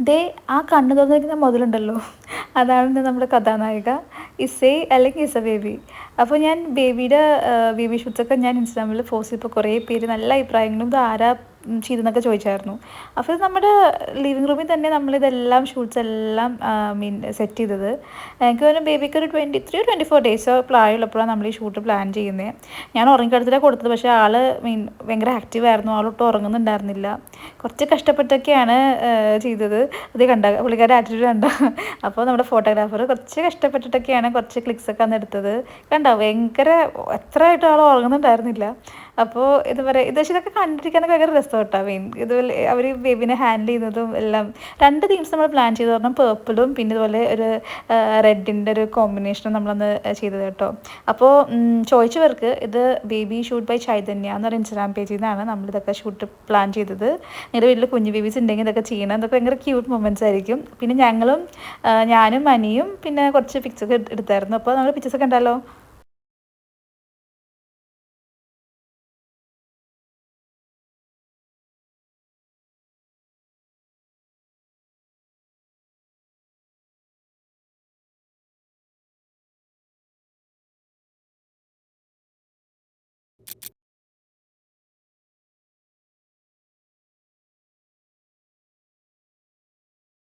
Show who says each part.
Speaker 1: ദേ ആ കണ്ണ് തുറന്നിരിക്കുന്ന മുതലുണ്ടല്ലോ, അതാണ് നമ്മുടെ കഥാനായിക ഇസൈ അല്ലെങ്കിൽ ഇസ ബേബി. അപ്പോൾ ഞാൻ ബേബി ഷൂട്ട്സൊക്കെ ഞാൻ ഇൻസ്റ്റാഗ്രാമിൽ പോസ്റ്റ് ചെയ്തപ്പോൾ കുറേ പേര് നല്ല അഭിപ്രായങ്ങളും ഇത് ആരാ ചെയ്തെന്നൊക്കെ ചോദിച്ചായിരുന്നു. അപ്പോൾ ഇത് നമ്മുടെ ലിവിങ് റൂമിൽ തന്നെ നമ്മളിതെല്ലാം ഷൂട്ട്സ് എല്ലാം സെറ്റ് ചെയ്തത്. എനിക്ക് തോന്നുന്നു ബേബിക്ക് ഒരു 23-24 ഡേയ്സോ പ്രായമുള്ളപ്പോഴാണ് നമ്മൾ ഈ ഷൂട്ട് പ്ലാൻ ചെയ്യുന്നത്. ഞാൻ ഉറങ്ങിക്കിടത്തിലാണ് കൊടുത്തത്, പക്ഷേ ആൾ ഭയങ്കര ആക്റ്റീവായിരുന്നു, ആളൊട്ടും ഉറങ്ങുന്നുണ്ടായിരുന്നില്ല. കുറച്ച് കഷ്ടപ്പെട്ടൊക്കെയാണ് ചെയ്തത്. അത് കണ്ട പുള്ളിക്കാരുടെ ആറ്റിറ്റ്യൂഡ് കണ്ട. അപ്പോൾ നമ്മുടെ ഫോട്ടോഗ്രാഫർ കുറച്ച് കഷ്ടപ്പെട്ടിട്ടൊക്കെയാണ് കുറച്ച് ക്ലിക്സൊക്കെ അന്ന് എടുത്തത്. കണ്ട ഭയങ്കര എത്രയായിട്ടും ആൾ ഉറങ്ങുന്നുണ്ടായിരുന്നില്ല. അപ്പോൾ ഇതൊക്കെ കണ്ടിരിക്കാനൊക്കെ ഭയങ്കര രസം കേട്ടോ. ഇതുപോലെ അവർ ബേബിനെ ഹാൻഡിൽ ചെയ്യുന്നതും എല്ലാം 2 തീംസ് നമ്മൾ പ്ലാൻ ചെയ്ത് പറഞ്ഞാൽ പേർപ്പിളും പിന്നെ ഇതുപോലെ ഒരു റെഡിൻ്റെ ഒരു കോമ്പിനേഷനും നമ്മളന്ന് ചെയ്തത് കേട്ടോ. അപ്പോൾ ചോദിച്ചവർക്ക് ഇത് ബേബി ഷൂട്ട് ബൈ ചൈതന്യ എന്ന് പറയുന്ന ഇൻസ്റ്റാഗ്രാം പേജിൽ നിന്നാണ് നമ്മളിതൊക്കെ ഷൂട്ട് പ്ലാൻ ചെയ്തത്. നിങ്ങളുടെ വീട്ടിൽ കുഞ്ഞു ബേബീസ് ഉണ്ടെങ്കിൽ ഇതൊക്കെ ചെയ്യണം. ഇതൊക്കെ ഭയങ്കര ക്യൂട്ട് മൊമെൻറ്റ്സ് ആയിരിക്കും. പിന്നെ ഞാനും അനിയും പിന്നെ കുറച്ച് പിക്ചറൊക്കെ എടുത്തായിരുന്നു. അപ്പോൾ നമ്മൾ പിക്ചേഴ്സൊക്കെ ഉണ്ടല്ലോ.